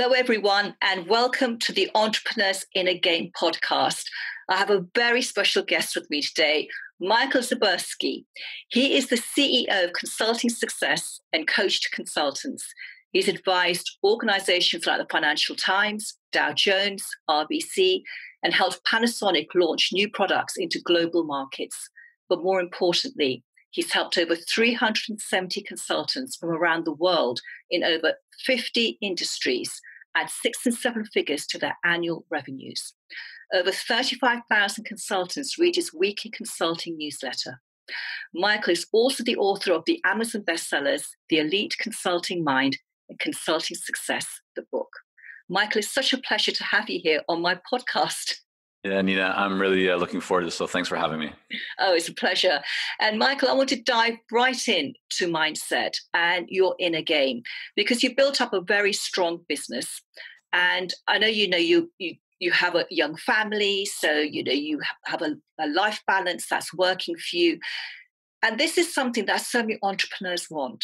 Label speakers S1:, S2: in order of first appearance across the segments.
S1: Hello, everyone, and welcome to the Entrepreneurs in a Game podcast. I have a very special guest with me today, Michael Zipursky. He is the CEO of Consulting Success and coached consultants. He's advised organizations like the Financial Times, Dow Jones, RBC, and helped Panasonic launch new products into global markets. But more importantly, he's helped over 370 consultants from around the world in over 50 industries add 6 and 7 figures to their annual revenues. Over 35,000 consultants read his weekly consulting newsletter. Michael is also the author of the Amazon bestsellers, The Elite Consulting Mind and Consulting Success, the book. Michael, it's such a pleasure to have you here on my podcast.
S2: Yeah, Nina, I'm really looking forward to this, so thanks for having me.
S1: Oh, it's a pleasure. And Michael, I want to dive right in to mindset and your inner game, because you built up a very strong business. And I know you have a young family, so you have a life balance that's working for you. And this is something that so many entrepreneurs want.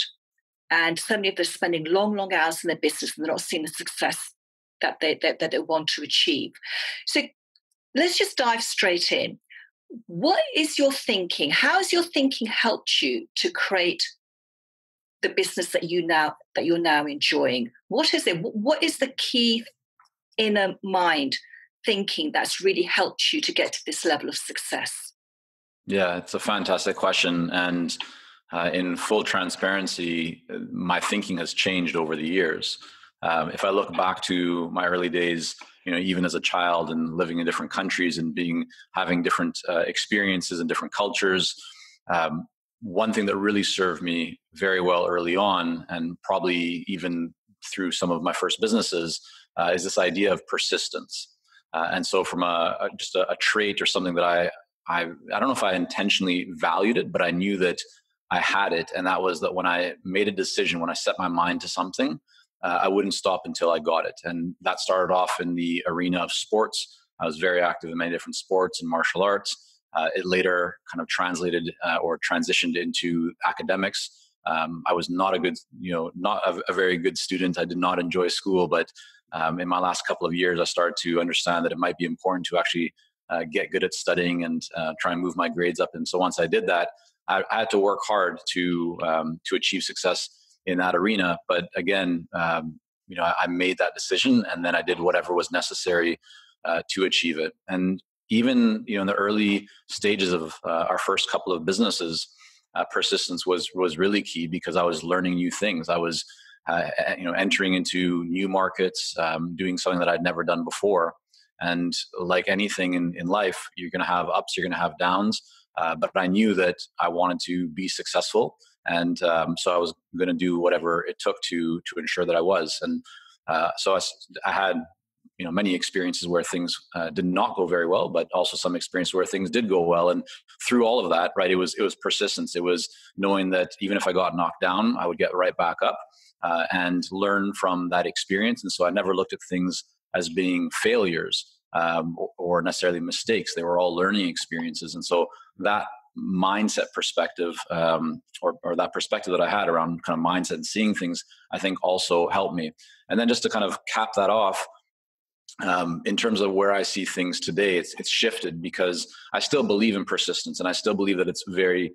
S1: And so many of them are spending long, long hours in their business and they're not seeing the success that they want to achieve. So let's just dive straight in. What is your thinking? How has your thinking helped you to create the business that you're now enjoying? What is it? What is the key inner mind thinking that's really helped you to get to this level of success?
S2: Yeah, it's a fantastic question. And in full transparency, my thinking has changed over the years. If I look back to my early days, even as a child and living in different countries and having different experiences and different cultures, one thing that really served me very well early on, and probably even through some of my first businesses, is this idea of persistence. And so from just a trait or something that I don't know if I intentionally valued it, but I knew that I had it. And that was that when I made a decision, when I set my mind to something, I wouldn't stop until I got it. And that started off in the arena of sports. I was very active in many different sports and martial arts. It later kind of translated or transitioned into academics. I was not a very good student. I did not enjoy school, but in my last couple of years, I started to understand that it might be important to actually get good at studying and try and move my grades up. And so once I did that, I had to work hard to achieve success in that arena. But again, I made that decision, and then I did whatever was necessary to achieve it. And even in the early stages of our first couple of businesses, persistence was really key, because I was learning new things. I was entering into new markets, doing something that I'd never done before. And like anything in life, you're going to have ups, you're going to have downs. But I knew that I wanted to be successful. And so I was going to do whatever it took to ensure that I was. And so I had many experiences where things did not go very well, but also some experiences where things did go well. And through all of that, right, it was persistence. It was knowing that even if I got knocked down, I would get right back up and learn from that experience. And so I never looked at things as being failures or necessarily mistakes. They were all learning experiences. And so that mindset perspective or that perspective that I had around kind of mindset and seeing things, I think also helped me. And then just to kind of cap that off, in terms of where I see things today, it's shifted, because I still believe in persistence, and I still believe that it's very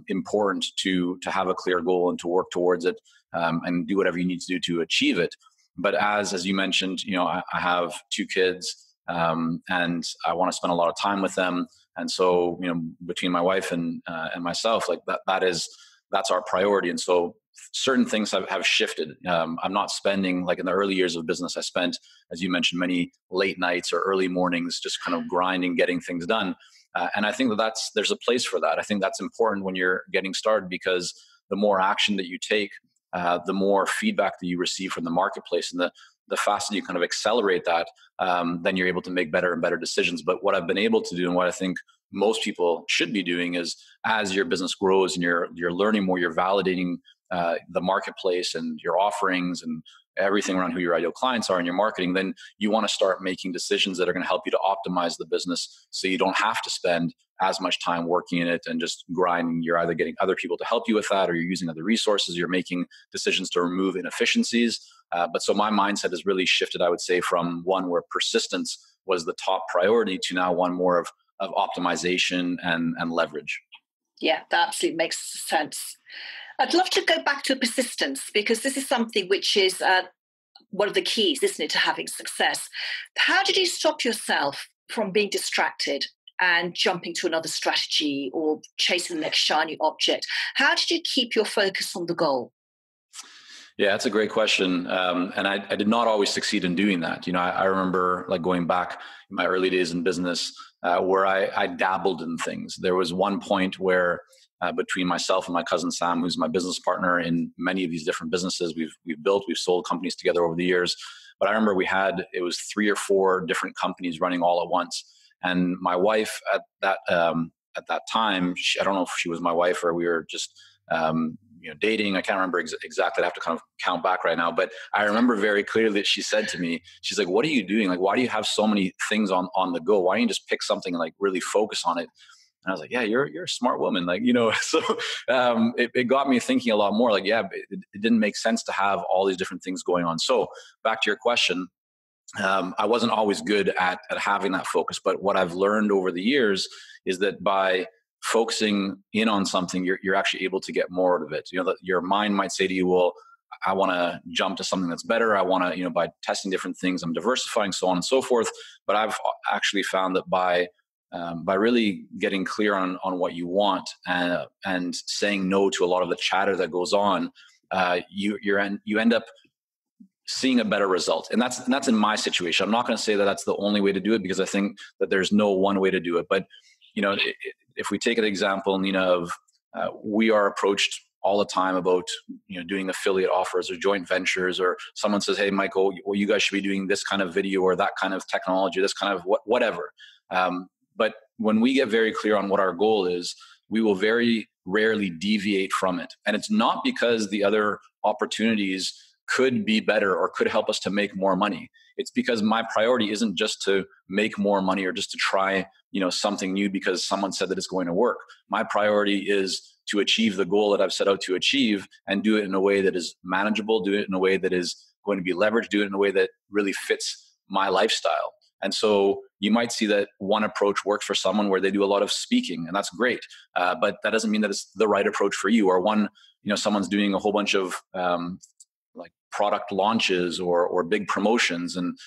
S2: important to have a clear goal and to work towards it and do whatever you need to do to achieve it. But as you mentioned, I have 2 kids and I want to spend a lot of time with them. And so, between my wife and myself, like that's our priority. And so certain things have shifted. I'm not spending, like in the early years of business, I spent, as you mentioned, many late nights or early mornings, just kind of grinding, getting things done. And I think there's a place for that. I think that's important when you're getting started, because the more action that you take, the more feedback that you receive from the marketplace, and the faster you kind of accelerate that, then you're able to make better and better decisions. But what I've been able to do, and what I think most people should be doing, is as your business grows and you're learning more, you're validating the marketplace and your offerings and everything around who your ideal clients are and your marketing, then you want to start making decisions that are going to help you to optimize the business so you don't have to spend as much time working in it and just grinding. You're either getting other people to help you with that, or you're using other resources. You're making decisions to remove inefficiencies. But so my mindset has really shifted, I would say, from one where persistence was the top priority to now one more of optimization and leverage.
S1: Yeah, that absolutely makes sense. I'd love to go back to persistence, because this is something which is one of the keys, isn't it, to having success. How did you stop yourself from being distracted and jumping to another strategy or chasing the next shiny object? How did you keep your focus on the goal?
S2: Yeah, that's a great question. And I did not always succeed in doing that. I remember like going back in my early days in business where I dabbled in things. There was one point where between myself and my cousin Sam, who's my business partner in many of these different businesses we've sold companies together over the years. But I remember it was 3 or 4 different companies running all at once. And my wife at that time, I don't know if she was my wife or we were just dating. I can't remember exactly. I have to kind of count back right now. But I remember very clearly that she said to me, she's like, "What are you doing? Like, why do you have so many things on the go? Why don't you just pick something and like really focus on it?" And I was like, "Yeah, you're a smart woman." Like, so it got me thinking a lot more. Like, yeah, it didn't make sense to have all these different things going on. So back to your question, I wasn't always good at having that focus. But what I've learned over the years is that by focusing in on something, you're actually able to get more out of it. That your mind might say to you, "Well, I want to jump to something that's better. I want to, by testing different things, I'm diversifying, so on and so forth." But I've actually found that by really getting clear on what you want and saying no to a lot of the chatter that goes on, you end up seeing a better result. And that's in my situation. I'm not going to say that that's the only way to do it, because I think that there's no one way to do it. But if we take an example, Nina, of we are approached all the time about doing affiliate offers or joint ventures, or someone says, "Hey, Michael, well, you guys should be doing this kind of video or that kind of technology, this kind of whatever." But when we get very clear on what our goal is, we will very rarely deviate from it. And it's not because the other opportunities could be better or could help us to make more money. It's because my priority isn't just to make more money or just to try, something new because someone said that it's going to work. My priority is to achieve the goal that I've set out to achieve, and do it in a way that is manageable, do it in a way that is going to be leveraged, do it in a way that really fits my lifestyle. And so you might see that one approach works for someone where they do a lot of speaking, and that's great. But that doesn't mean that it's the right approach for you. Or someone's doing a whole bunch of like product launches or big promotions, and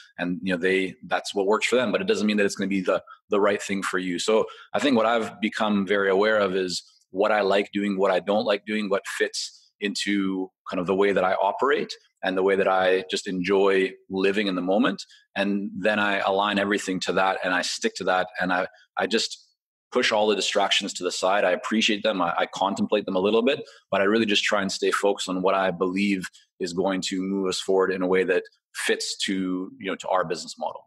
S2: that's what works for them. But it doesn't mean that it's going to be the right thing for you. So I think what I've become very aware of is what I like doing, what I don't like doing, what fits into kind of the way that I operate and the way that I just enjoy living in the moment. And then I align everything to that, and I stick to that. And I just push all the distractions to the side. I appreciate them. I contemplate them a little bit, but I really just try and stay focused on what I believe is going to move us forward in a way that fits to our business model.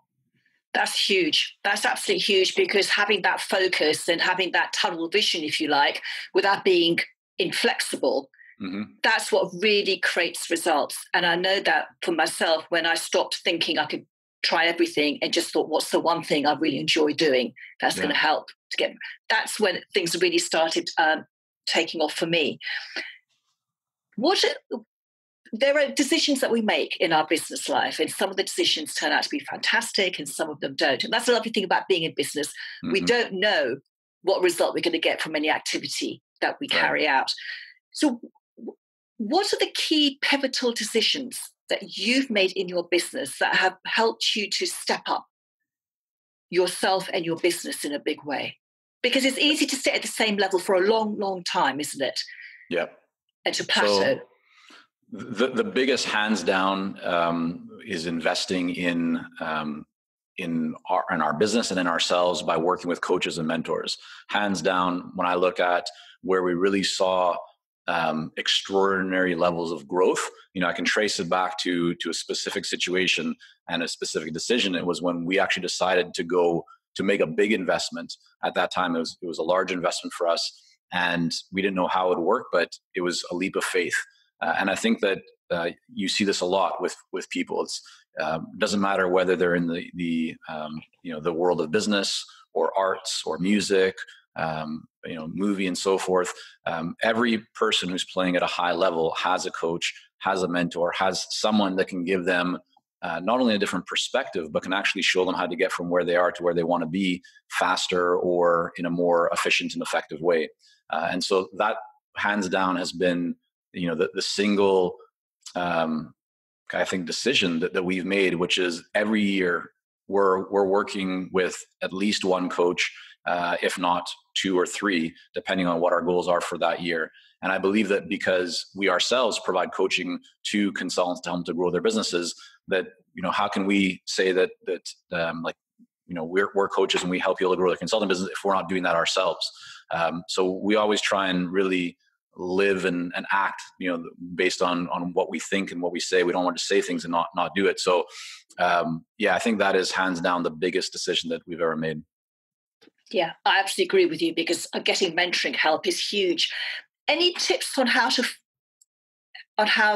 S1: That's huge. That's absolutely huge, because having that focus and having that tunnel vision, if you like, without being inflexible, that's what really creates results. And I know that for myself, when I stopped thinking I could try everything and just thought, what's the one thing I really enjoy doing that's going to help to get, that's when things really started taking off for me. There are decisions that we make in our business life, and some of the decisions turn out to be fantastic and some of them don't. And that's the lovely thing about being in business. We don't know what result we're going to get from any activity that we carry out. So what are the key pivotal decisions that you've made in your business that have helped you to step up yourself and your business in a big way? Because it's easy to stay at the same level for a long, long time, isn't it?
S2: Yeah.
S1: And to plateau.
S2: So the biggest hands down is investing in our business and in ourselves by working with coaches and mentors. Hands down, when I look at where we really saw extraordinary levels of growth, I can trace it back to a specific situation and a specific decision. It was when we actually decided to go to make a big investment. At that time, it was a large investment for us, and we didn't know how it would work, but it was a leap of faith. And I think that you see this a lot with people. It's doesn't matter whether they're in the world of business or arts or music, movie and so forth. Every person who's playing at a high level has a coach, has a mentor, has someone that can give them not only a different perspective, but can actually show them how to get from where they are to where they want to be faster or in a more efficient and effective way. And so that hands down has been, the single, I think, decision that we've made, which is every year we're working with at least one coach, if not two or three, depending on what our goals are for that year. And I believe that because we ourselves provide coaching to consultants to help them to grow their businesses, that, how can we say that we're coaches and we help people to grow their consulting business if we're not doing that ourselves? So we always try and really live and act, based on what we think and what we say. We don't want to say things and not do it. So I think that is hands down the biggest decision that we've ever made.
S1: Yeah, I absolutely agree with you, because getting mentoring help is huge. Any tips on how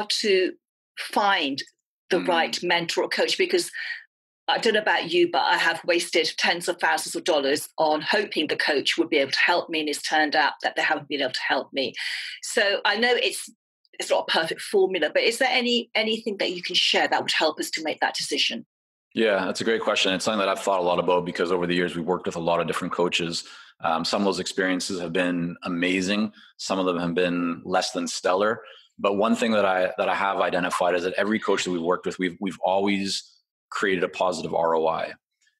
S1: to find the right mentor or coach? Because I don't know about you, but I have wasted tens of thousands of dollars on hoping the coach would be able to help me, and it's turned out that they haven't been able to help me. So I know it's not a perfect formula, but is there anything that you can share that would help us to make that decision?
S2: Yeah, that's a great question. It's something that I've thought a lot about, because over the years we've worked with a lot of different coaches. Some of those experiences have been amazing. Some of them have been less than stellar. But one thing that I have identified is that every coach that we've worked with, we've always created a positive ROI.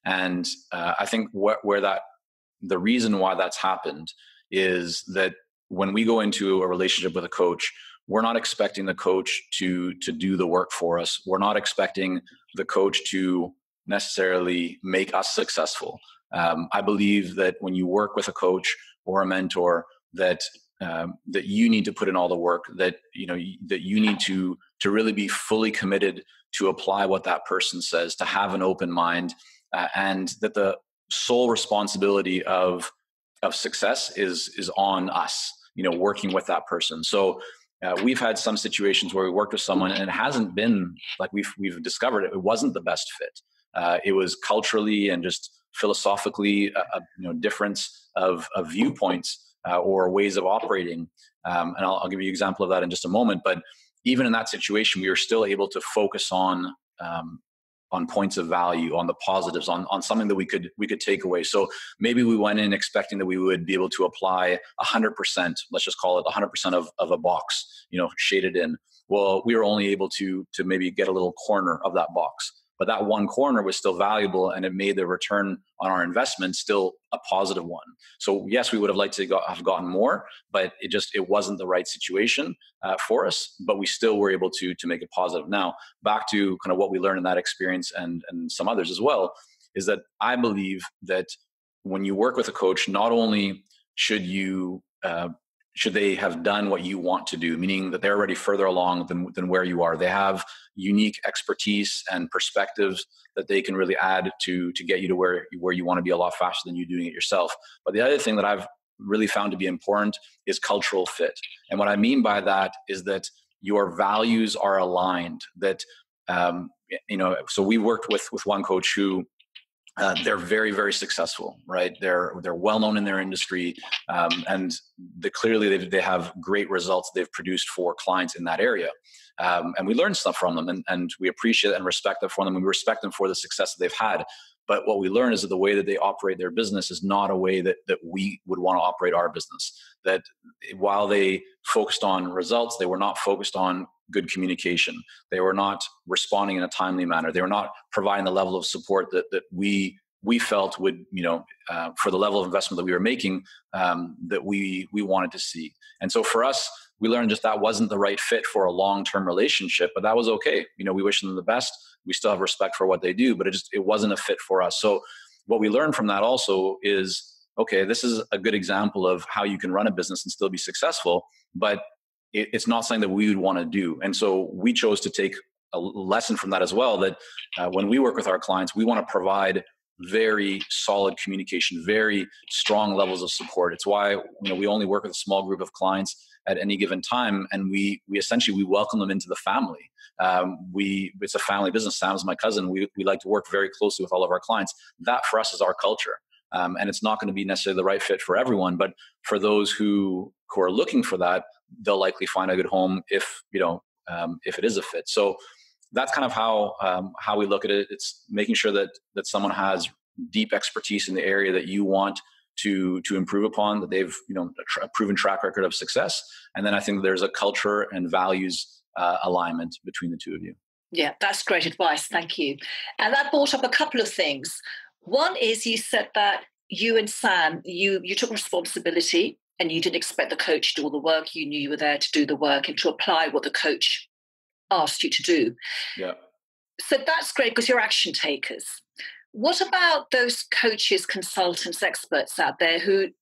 S2: And I think the reason why that's happened is that when we go into a relationship with a coach, we're not expecting the coach to do the work for us. We're not expecting the coach to necessarily make us successful. I believe that when you work with a coach or a mentor, that you need to put in all the work, that you need to really be fully committed to apply what that person says, to have an open mind, and that the sole responsibility of success is on us, working with that person. So we've had some situations where we worked with someone and it hasn't been like we've discovered it wasn't the best fit. It was culturally and just philosophically a difference of viewpoints or ways of operating. And I'll give you an example of that in just a moment. But even in that situation, we were still able to focus on points of value, on the positives, on something that we could take away. So maybe we went in expecting that we would be able to apply 100%, let's just call it 100% of a box, shaded in. Well, we were only able to maybe get a little corner of that box. But that one corner was still valuable, and it made the return on our investment still a positive one. So yes, we would have liked to have gotten more, but it wasn't the right situation for us. But we still were able to make it positive. Now, back to kind of what we learned in that experience and some others as well, is that I believe that when you work with a coach, not only should they have done what you want to do, meaning that they're already further along than where you are. They have unique expertise and perspectives that they can really add to get you to where you want to be a lot faster than you doing it yourself. But the other thing that I've really found to be important is cultural fit. And what I mean by that is that your values are aligned. That so we worked with one coach who they're very, very successful, right? They're well known in their industry, and clearly they have great results they've produced for clients in that area. And we learn stuff from them, and we appreciate and respect them for them, and we respect them for the success that they've had. But what we learn is that the way that they operate their business is not a way that we would want to operate our business. That while they focused on results, they were not focused on good communication. They were not responding in a timely manner. They were not providing the level of support that we felt would, for the level of investment that we were making, that we wanted to see. And so for us, we learned just that wasn't the right fit for a long-term relationship, but that was okay. We wish them the best. We still have respect for what they do, but it wasn't a fit for us. So what we learned from that also is, okay, this is a good example of how you can run a business and still be successful, but it's not something that we would want to do. And so we chose to take a lesson from that as well, that when we work with our clients, we want to provide very solid communication, very strong levels of support. It's why we only work with a small group of clients at any given time, and we essentially welcome them into the family. It's a family business. Sam's my cousin. We like to work very closely with all of our clients. That for us is our culture, and it's not going to be necessarily the right fit for everyone, but for those who are looking for that, they'll likely find a good home if it is a fit. So that's kind of how we look at it. It's making sure that someone has deep expertise in the area that you want to improve upon, that they've a proven track record of success, and then I think there's a culture and values alignment between the two of you.
S1: Yeah, that's great advice. Thank you. And that brought up a couple of things. One is you said that you and Sam, you took responsibility and you didn't expect the coach to do all the work. You knew you were there to do the work and to apply what the coach asked you to do.
S2: Yeah.
S1: So that's great because you're action takers. What about those coaches, consultants, experts out there who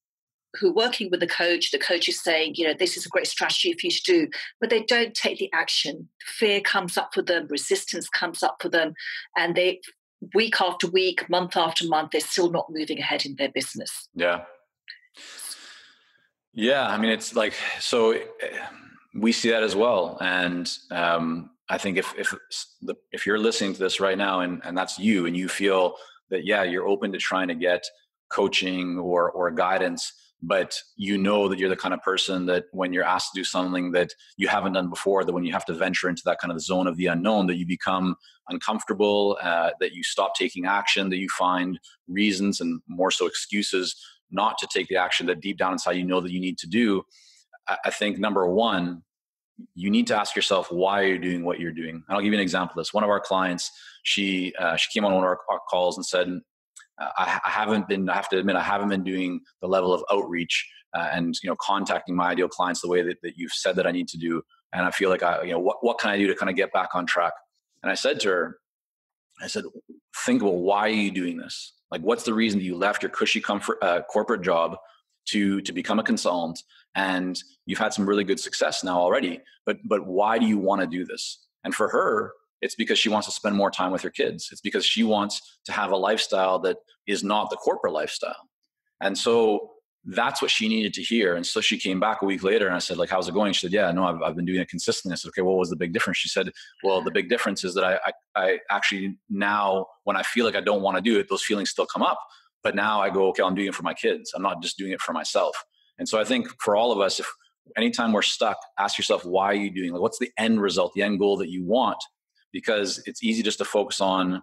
S1: working with the coach is saying, this is a great strategy for you to do, but they don't take the action. Fear comes up for them, resistance comes up for them, and they, week after week, month after month, they're still not moving ahead in their business.
S2: Yeah. Yeah. I mean, it's like, so we see that as well. And I think if you're listening to this right now and that's you, and you feel that, you're open to trying to get coaching or guidance, but you know that you're the kind of person that when you're asked to do something that you haven't done before, that when you have to venture into that kind of zone of the unknown, that you become uncomfortable, that you stop taking action, that you find reasons and more so excuses not to take the action that deep down inside you know that you need to do. I think number one, you need to ask yourself why you're doing what you're doing. And I'll give you an example of this. One of our clients, she came on one of our calls and said, I have to admit, I haven't been doing the level of outreach and contacting my ideal clients the way that you've said that I need to do. And I feel like what can I do to kind of get back on track? And I said to her, think about why are you doing this? Like, what's the reason that you left your cushy corporate job to become a consultant? And you've had some really good success now already, but why do you want to do this? And for her, it's because she wants to spend more time with her kids. It's because she wants to have a lifestyle that is not the corporate lifestyle. And so that's what she needed to hear. And so she came back a week later and I said, like, how's it going? She said, yeah, no, I've been doing it consistently. I said, okay, what was the big difference? She said, well, the big difference is that I actually now, when I feel like I don't want to do it, those feelings still come up. But now I go, okay, I'm doing it for my kids. I'm not just doing it for myself. And so I think for all of us, if anytime we're stuck, ask yourself, why are you doing it? Like, what's the end result, the end goal that you want? Because it's easy just to focus on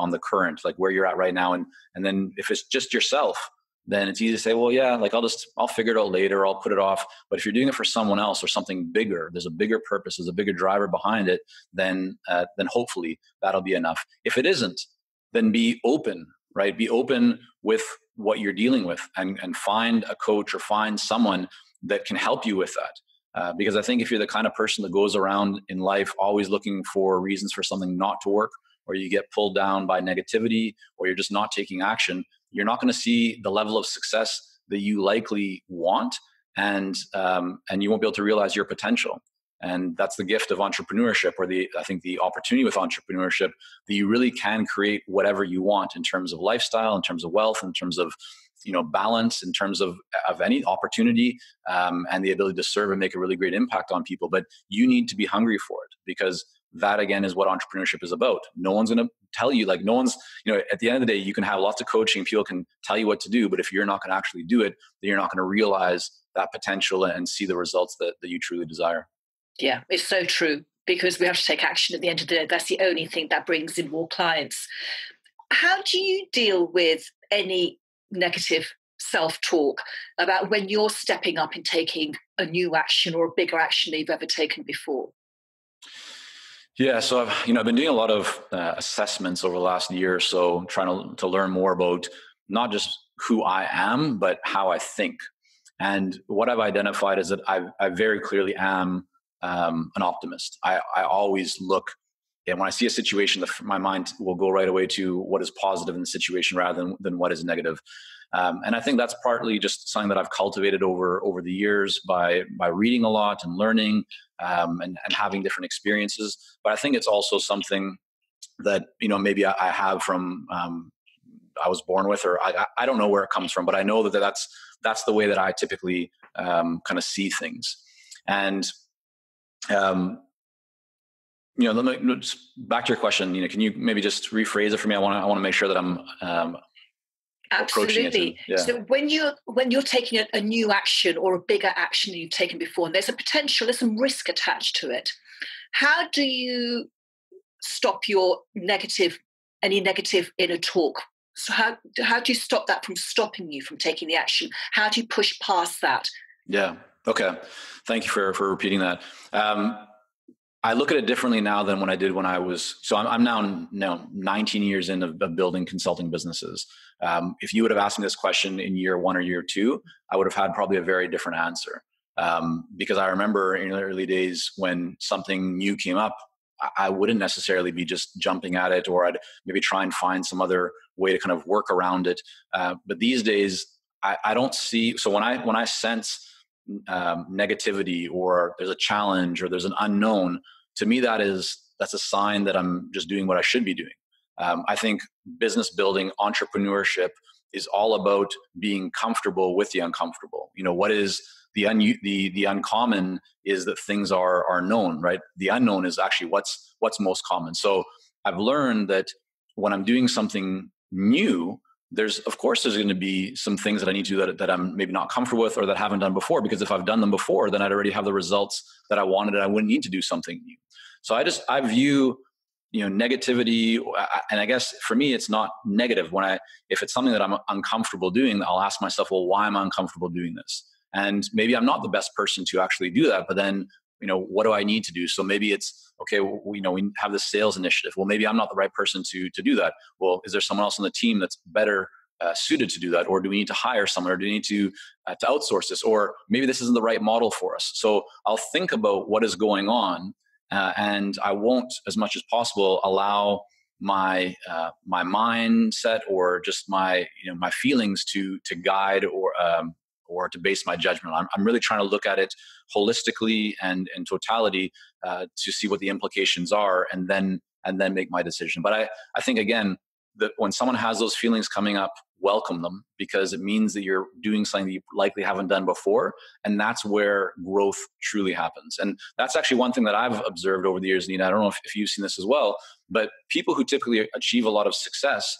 S2: the current, like where you're at right now. And then if it's just yourself, then it's easy to say, well, yeah, like I'll figure it out later. I'll put it off. But if you're doing it for someone else or something bigger, there's a bigger purpose, there's a bigger driver behind it, then hopefully that'll be enough. If it isn't, then be open, right? Be open with what you're dealing with and find a coach or find someone that can help you with that. Because I think if you're the kind of person that goes around in life always looking for reasons for something not to work, or you get pulled down by negativity, or you're just not taking action, you're not going to see the level of success that you likely want, and you won't be able to realize your potential. And that's the gift of entrepreneurship, or I think the opportunity with entrepreneurship, that you really can create whatever you want in terms of lifestyle, in terms of wealth, in terms of balance, in terms of any opportunity, and the ability to serve and make a really great impact on people. But you need to be hungry for it, because that again is what entrepreneurship is about. No one's going to tell you, like, no one's, at the end of the day, you can have lots of coaching, people can tell you what to do, but if you're not going to actually do it, then you're not going to realize that potential and see the results that you truly desire.
S1: Yeah, it's so true, because we have to take action at the end of the day. That's the only thing that brings in more clients. How do you deal with any negative self-talk about when you're stepping up and taking a new action or a bigger action than you've ever taken before?
S2: Yeah, so I've been doing a lot of assessments over the last year or so, trying to learn more about not just who I am, but how I think. And what I've identified is that I very clearly am an optimist. I always look, and when I see a situation, my mind will go right away to what is positive in the situation rather than what is negative. And I think that's partly just something that I've cultivated over the years by reading a lot and learning and having different experiences. But I think it's also something that maybe I have from I was born with, or I don't know where it comes from, but I know that that's the way that I typically kind of see things. And back to your question, can you maybe just rephrase it for me? I want to make sure that I'm
S1: absolutely. So when you're taking a new action or a bigger action you've taken before, and there's some risk attached to it, how do you stop any negative inner talk? So how do you stop that from stopping you from taking the action? How do you push past that?
S2: Yeah. Okay. Thank you for repeating that. I look at it differently now than when I did when I was, so I'm now 19 years in of building consulting businesses. If you would have asked me this question in year 1 or year 2, I would have had probably a very different answer. Because I remember in the early days when something new came up, I wouldn't necessarily be just jumping at it, or I'd maybe try and find some other way to kind of work around it. But these days, I don't see, so when I sense negativity, or there's a challenge, or there's an unknown, to me that's a sign that I'm just doing what I should be doing. I think business building, entrepreneurship is all about being comfortable with the uncomfortable. What is the uncommon is that things are known, right? The unknown is actually what's most common. So I've learned that when I'm doing something new, there's going to be some things that I need to do that I'm maybe not comfortable with, or that I haven't done before, because if I've done them before, then I'd already have the results that I wanted, and I wouldn't need to do something new. So I view, negativity, and I guess for me, it's not negative. If it's something that I'm uncomfortable doing, I'll ask myself, well, why am I uncomfortable doing this? And maybe I'm not the best person to actually do that, but then, what do I need to do? So maybe it's, okay, we have this sales initiative. Well, maybe I'm not the right person to do that. Well, is there someone else on the team that's better suited to do that? Or do we need to hire someone? Or do we need to outsource this? Or maybe this isn't the right model for us. So I'll think about what is going on, and I won't, as much as possible, allow my mindset, or just my feelings to guide, or to base my judgment. I'm really trying to look at it holistically and in totality to see what the implications are, and then make my decision. But I think, again, that when someone has those feelings coming up, welcome them, because it means that you're doing something that you likely haven't done before. And that's where growth truly happens. And that's actually one thing that I've observed over the years, Nina. I don't know if you've seen this as well, but people who typically achieve a lot of success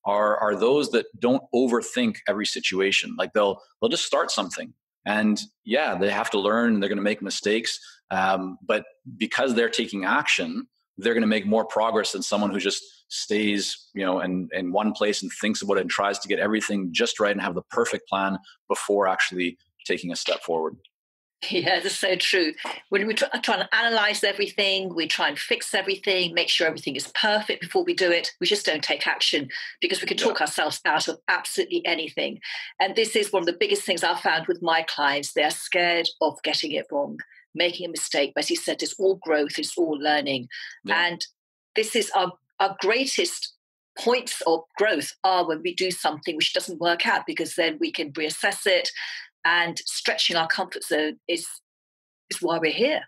S2: are those that don't overthink every situation. Like they'll just start something, and they have to learn, they're going to make mistakes. But because they're taking action, they're going to make more progress than someone who just stays, in one place and thinks about it and tries to get everything just right and have the perfect plan before actually taking a step forward.
S1: Yeah, that's so true. When we try to analyze everything, we try and fix everything, make sure everything is perfect before we do it. We just don't take action, because we can talk ourselves out of absolutely anything. And this is one of the biggest things I've found with my clients. They're scared of getting it wrong, making a mistake. But as you said, it's all growth, it's all learning. Yeah. And this is our greatest points of growth are when we do something which doesn't work out, because then we can reassess it. And stretching our comfort zone is why we're here.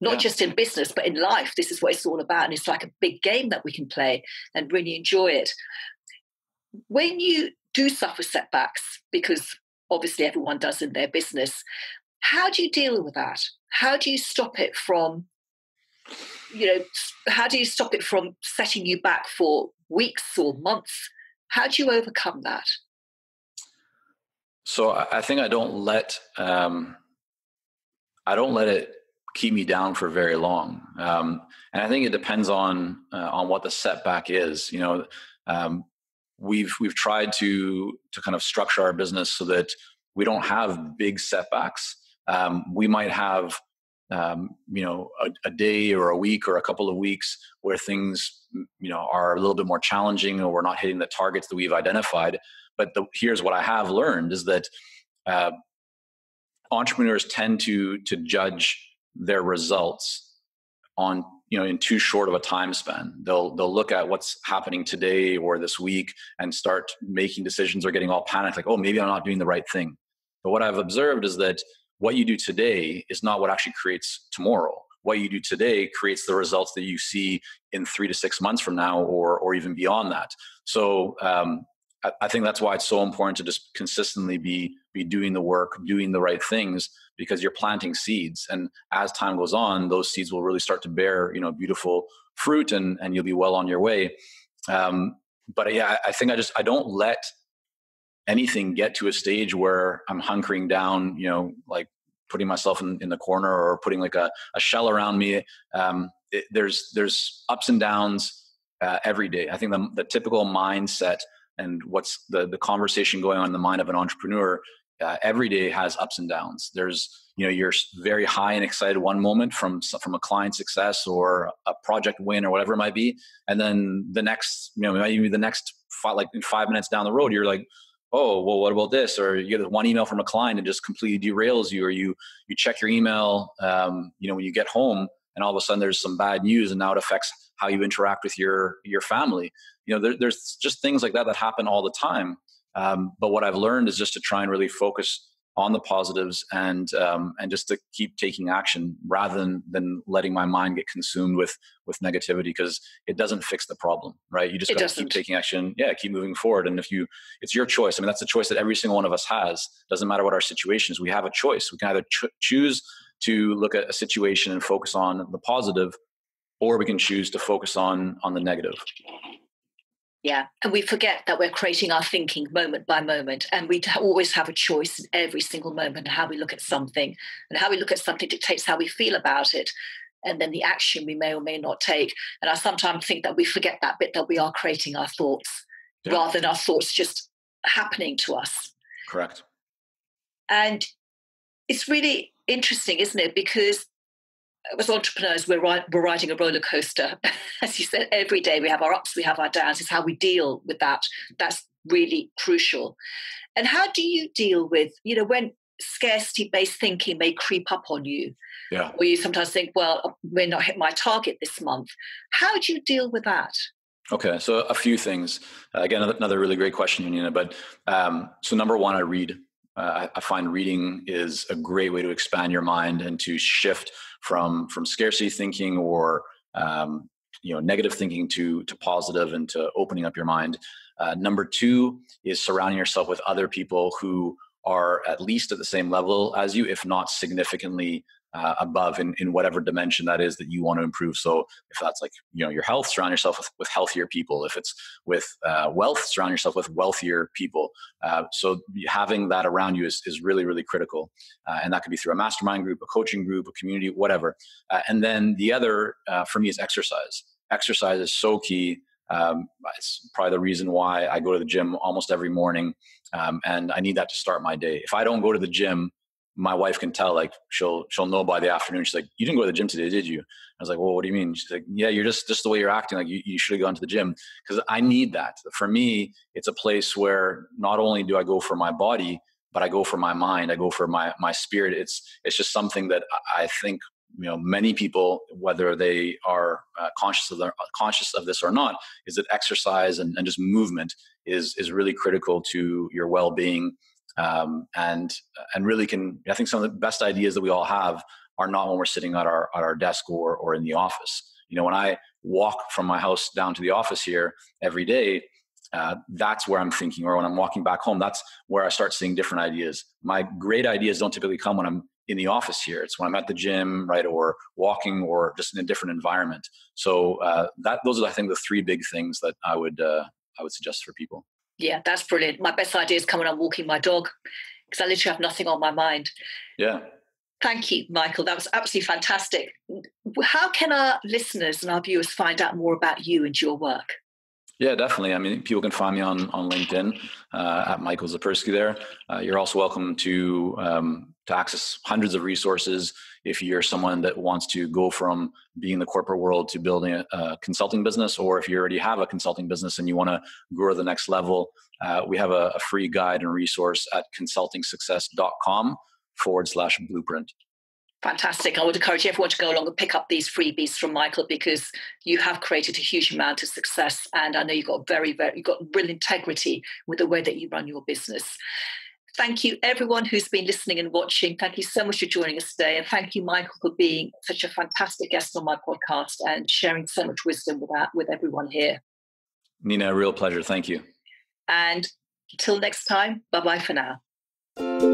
S1: Not just in business, but in life. This is what it's all about. And it's like a big game that we can play and really enjoy it. When you do suffer setbacks, because obviously everyone does in their business, how do you deal with that? How do you stop it from, setting you back for weeks or months? How do you overcome that?
S2: So I think I don't let it keep me down for very long, and I think it depends on what the setback is. We've tried to kind of structure our business so that we don't have big setbacks. We might have a day or a week or a couple of weeks where things are a little bit more challenging, or we're not hitting the targets that we've identified. But here's what I have learned is that entrepreneurs tend to judge their results on in too short of a time span. They'll look at what's happening today or this week and start making decisions or getting all panicked, like, oh, maybe I'm not doing the right thing. But what I've observed is that what you do today is not what actually creates tomorrow. What you do today creates the results that you see in 3 to 6 months from now, or even beyond that. So I think that's why it's so important to just consistently be doing the work, doing the right things, because you're planting seeds. And as time goes on, those seeds will really start to bear, beautiful fruit, and you'll be well on your way. But yeah, I think I don't let anything get to a stage where I'm hunkering down, like putting myself in the corner, or putting like a shell around me. There's ups and downs every day. I think the typical mindset and what's the conversation going on in the mind of an entrepreneur every day has ups and downs. There's, you're very high and excited one moment from a client success or a project win or whatever it might be, and then the next, maybe the next 5 minutes down the road, you're like, oh, well, what about this? Or you get one email from a client and just completely derails you, or you check your email, when you get home, and all of a sudden there's some bad news, and now it affects how you interact with your family. There's just things like that happen all the time. But what I've learned is just to try and really focus on the positives, and just to keep taking action rather than letting my mind get consumed with negativity, because it doesn't fix the problem, right? You just got to keep taking action. Yeah. Keep moving forward. And it's your choice. I mean, that's a choice that every single one of us has. Doesn't matter what our situation is. We have a choice. We can either choose to look at a situation and focus on the positive, or we can choose to focus on the negative.
S1: Yeah. And we forget that we're creating our thinking moment by moment. And we always have a choice in every single moment how we look at something. And how we look at something dictates how we feel about it. And then the action we may or may not take. And I sometimes think that we forget that bit, that we are creating our thoughts rather than our thoughts just happening to us.
S2: Correct.
S1: And it's really interesting, isn't it? Because as entrepreneurs, we're riding a roller coaster. As you said, every day we have our ups, we have our downs. It's how we deal with that. That's really crucial. And how do you deal with, when scarcity-based thinking may creep up on you?
S2: Yeah.
S1: Or you sometimes think, well, we're not hit my target this month. How do you deal with that?
S2: Okay, so a few things. Again, another really great question, Nina. But so number one, I read. I find reading is a great way to expand your mind and to shift from scarcity thinking or negative thinking to positive, and to opening up your mind. Number two is surrounding yourself with other people who are at least at the same level as you, if not significantly above in whatever dimension that is that you want to improve. So if that's like, your health, surround yourself with healthier people. If it's with wealth, surround yourself with wealthier people. So having that around you is really, really critical. And that could be through a mastermind group, a coaching group, a community, whatever. And then the other for me is exercise. Exercise is so key. It's probably the reason why I go to the gym almost every morning. And I need that to start my day. If I don't go to the gym, my wife can tell, like she'll know by the afternoon. She's like, you didn't go to the gym today, did you? I was like, well, what do you mean? She's like, yeah, you're just the way you're acting. Like you should have gone to the gym. Because I need that. For me, it's a place where not only do I go for my body, but I go for my mind. I go for my spirit. It's just something that I think, many people, whether they are conscious of this or not, is that exercise and just movement is really critical to your well-being. And really I think some of the best ideas that we all have are not when we're sitting at our desk or in the office. When I walk from my house down to the office here every day, that's where I'm thinking. Or when I'm walking back home, that's where I start seeing different ideas. My great ideas don't typically come when I'm in the office here. It's when I'm at the gym, right, or walking, or just in a different environment. So those are, I think, the three big things that I would suggest for people.
S1: Yeah, that's brilliant. My best ideas come when I'm walking my dog, because I literally have nothing on my mind.
S2: Yeah.
S1: Thank you, Michael. That was absolutely fantastic. How can our listeners and our viewers find out more about you and your work?
S2: Yeah, definitely. I mean, people can find me on LinkedIn at Michael Zipursky there. You're also welcome to access hundreds of resources if you're someone that wants to go from being in the corporate world to building a consulting business, or if you already have a consulting business and you want to grow to the next level. We have a free guide and resource at consultingsuccess.com/blueprint.
S1: Fantastic. I would encourage everyone to go along and pick up these freebies from Michael, because you have created a huge amount of success. And I know you've got you've got real integrity with the way that you run your business. Thank you, everyone who's been listening and watching. Thank you so much for joining us today. And thank you, Michael, for being such a fantastic guest on my podcast and sharing so much wisdom with everyone here.
S2: Nina, a real pleasure. Thank you.
S1: And until next time, bye-bye for now.